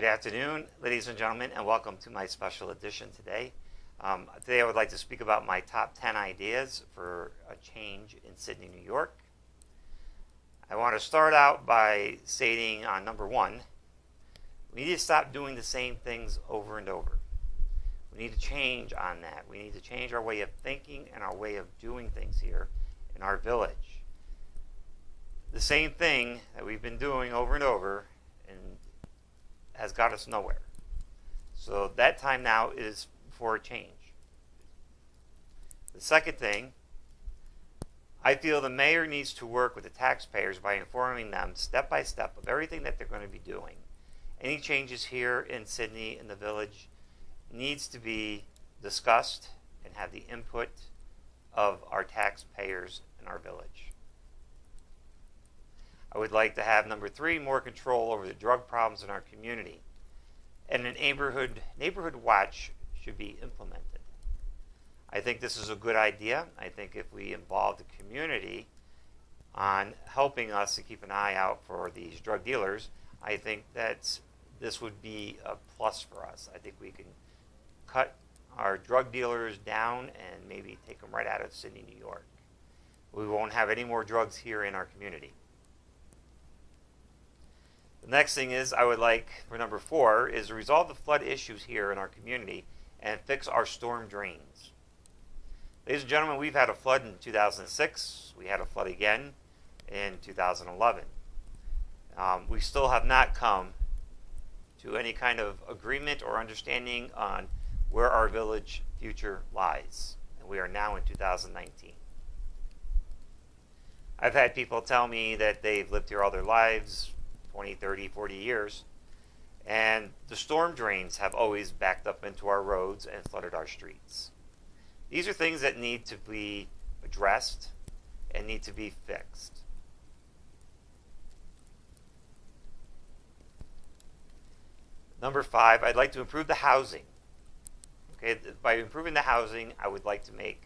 Good afternoon, ladies and gentlemen, and welcome to my special edition today. Today I would like to speak about my top 10 ideas for a change in Sidney, New York. I want to start out by stating on number one, we need to stop doing the same things over and over. We need to change on that. We need to change our way of thinking and our way of doing things here in our village. The same thing that we've been doing over and over and has got us nowhere. So that time now is for a change. The second thing, I feel the mayor needs to work with the taxpayers by informing them step by step of everything that they're going to be doing. Any changes here in Sidney, in the village, needs to be discussed and have the input of our taxpayers in our village. I would like to have, number three, more control over the drug problems in our community. And a neighborhood watch should be implemented. I think this is a good idea. I think if we involve the community on helping us to keep an eye out for these drug dealers, I think that this would be a plus for us. I think we can cut our drug dealers down and maybe take them right out of Sidney, New York. We won't have any more drugs here in our community. The next thing is I would like, for number four, is to resolve the flood issues here in our community and fix our storm drains. Ladies and gentlemen, we've had a flood in 2006. We had a flood again in 2011. We still have not come to any kind of agreement or understanding on where our village future lies. And we are now in 2019. I've had people tell me that they've lived here all their lives, 20, 30, 40 years, and the storm drains have always backed up into our roads and flooded our streets. These are things that need to be addressed and need to be fixed. Number five, I'd like to improve the housing. Okay, by improving the housing, I would like to make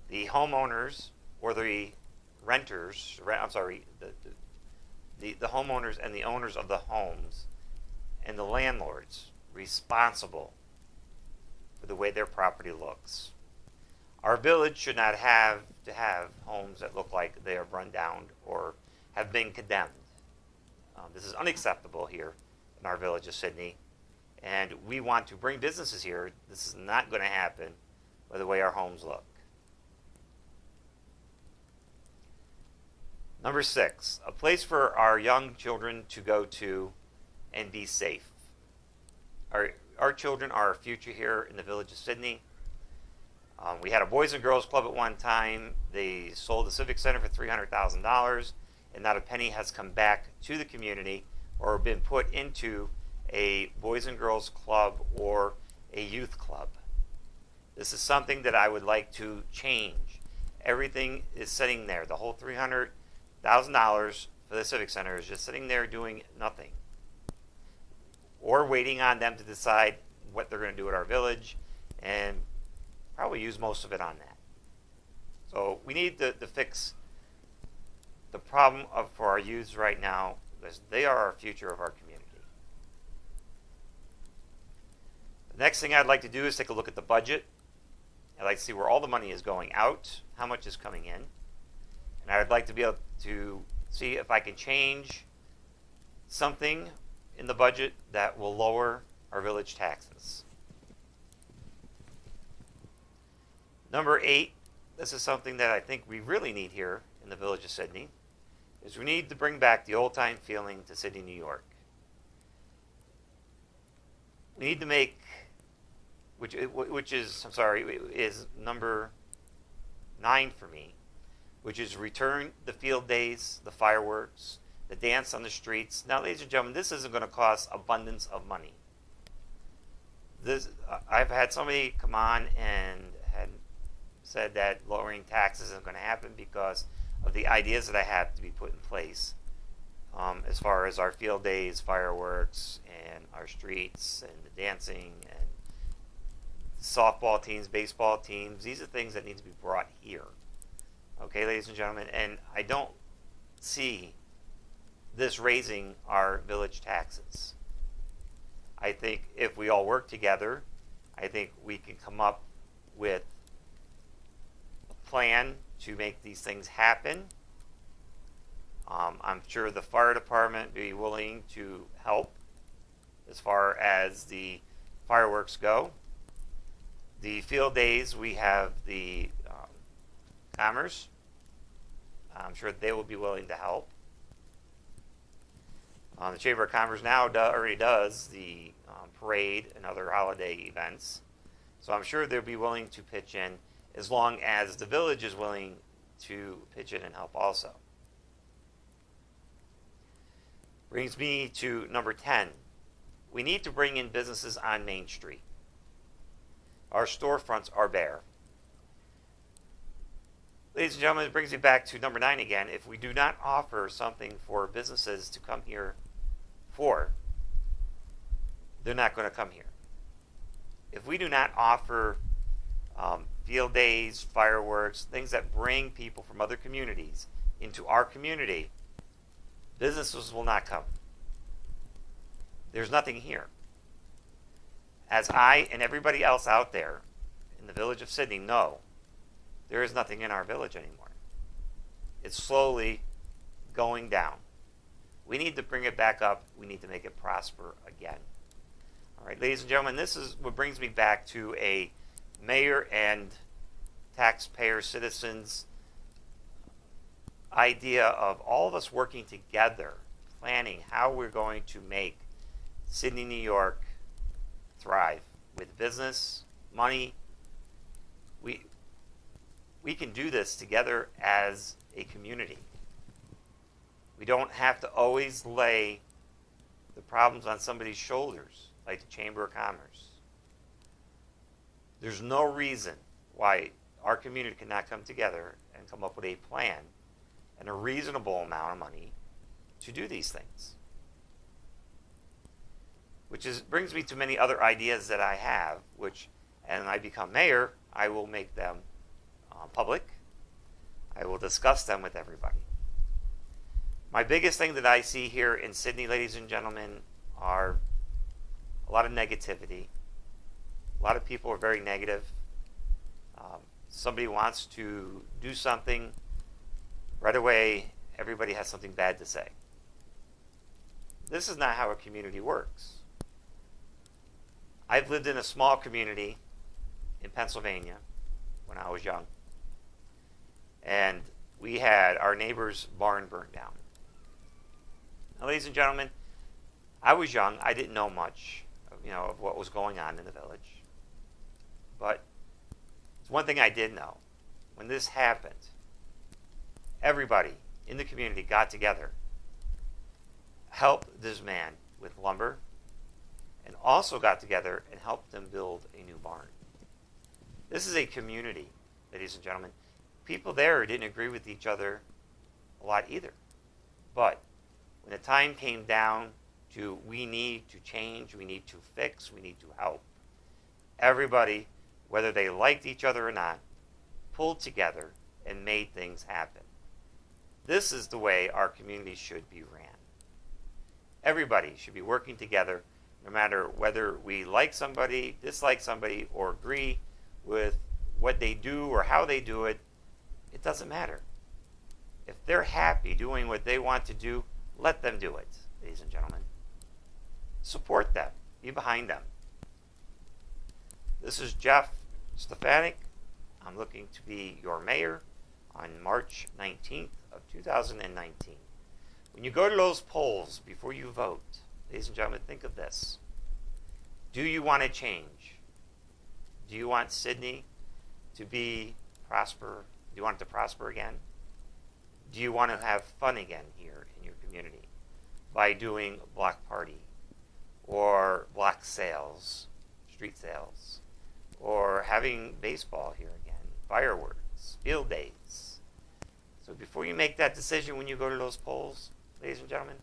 the homeowners or the renters, the homeowners and the owners of the homes and the landlords responsible for the way their property looks. Our village should not have to have homes that look like they have run down or have been condemned. This is unacceptable here in our village of Sidney, and we want to bring businesses here. This is not going to happen by the way our homes look. Number six, a place for our young children to go to and be safe. Our children are our future here in the village of Sidney. We had a Boys and Girls Club at one time. They sold the Civic Center for $300,000, and not a penny has come back to the community or been put into a Boys and Girls Club or a youth club. This is something that I would like to change. Everything is sitting there. The whole $300,000 for the Civic Center is just sitting there doing nothing, or waiting on them to decide what they're going to do at our village, and probably use most of it on that. So we need to fix the problem for our youths right now, because they are our future of our community. The next thing I'd like to do is take a look at the budget. I'd like to see where all the money is going out, how much is coming in. And I would like to be able to see if I can change something in the budget that will lower our village taxes. Number eight, this is something that I think we really need here in the village of Sidney, is we need to bring back the old-time feeling to Sidney, New York. We need to make, is number 9 for me, which is return the field days, the fireworks, the dance on the streets. Now, ladies and gentlemen, this isn't going to cost abundance of money. I've had somebody come on and had said that lowering taxes isn't going to happen because of the ideas that I have to be put in place as far as our field days, fireworks, and our streets, and the dancing, and softball teams, baseball teams. These are things that need to be brought here. Okay, ladies and gentlemen, and I don't see this raising our village taxes. I think if we all work together, I think we can come up with a plan to make these things happen. I'm sure the fire department would be willing to help as far as the fireworks go. The field days, we have the Commerce. I'm sure they will be willing to help. The Chamber of Commerce now already does the parade and other holiday events. So I'm sure they'll be willing to pitch in as long as the village is willing to pitch in and help also. Brings me to number 10. We need to bring in businesses on Main Street. Our storefronts are bare. Ladies and gentlemen, it brings me back to number 9 again. If we do not offer something for businesses to come here for, they're not going to come here. If we do not offer field days, fireworks, things that bring people from other communities into our community, businesses will not come. There's nothing here. As I and everybody else out there in the village of Sidney know, there is nothing in our village anymore. It's slowly going down. We need to bring it back up. We need to make it prosper again. All right, ladies and gentlemen, this is what brings me back to a mayor and taxpayer citizens idea of all of us working together, planning how we're going to make Sidney, New York thrive with business, money. We can do this together as a community. We don't have to always lay the problems on somebody's shoulders, like the Chamber of Commerce. There's no reason why our community cannot come together and come up with a plan and a reasonable amount of money to do these things. Which brings me to many other ideas that I have, which, and I become mayor, I will make them public. I will discuss them with everybody. My biggest thing that I see here in Sidney, ladies and gentlemen, are a lot of negativity. A lot of people are very negative. Somebody wants to do something, right away everybody has something bad to say. This is not how a community works. I've lived in a small community in Pennsylvania when I was young. And we had our neighbor's barn burned down. Now, ladies and gentlemen, I was young. I didn't know much, of what was going on in the village. But it's one thing I did know. When this happened, everybody in the community got together, helped this man with lumber, and also got together and helped them build a new barn. This is a community, ladies and gentlemen. People there didn't agree with each other a lot either. But when the time came down to we need to change, we need to fix, we need to help, everybody, whether they liked each other or not, pulled together and made things happen. This is the way our community should be ran. Everybody should be working together, no matter whether we like somebody, dislike somebody, or agree with what they do or how they do it. It doesn't matter. If they're happy doing what they want to do, let them do it, ladies and gentlemen. Support them. Be behind them. This is Jeff Stefanek. I'm looking to be your mayor on March 19th of 2019. When you go to those polls before you vote, ladies and gentlemen, think of this. Do you want to change? Do you want Sidney to be prosper? Do you want it to prosper again? Do you want to have fun again here in your community by doing block party or block sales, street sales, or having baseball here again, fireworks, field days? So before you make that decision when you go to those polls, ladies and gentlemen,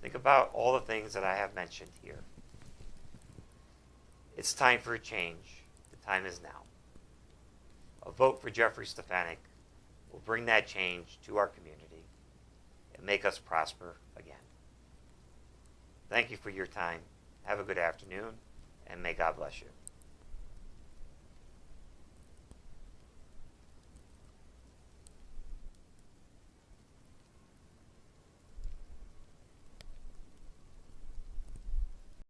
think about all the things that I have mentioned here. It's time for a change. The time is now. A vote for Jeffrey Stefanek will bring that change to our community and make us prosper again. Thank you for your time. Have a good afternoon, and may God bless you.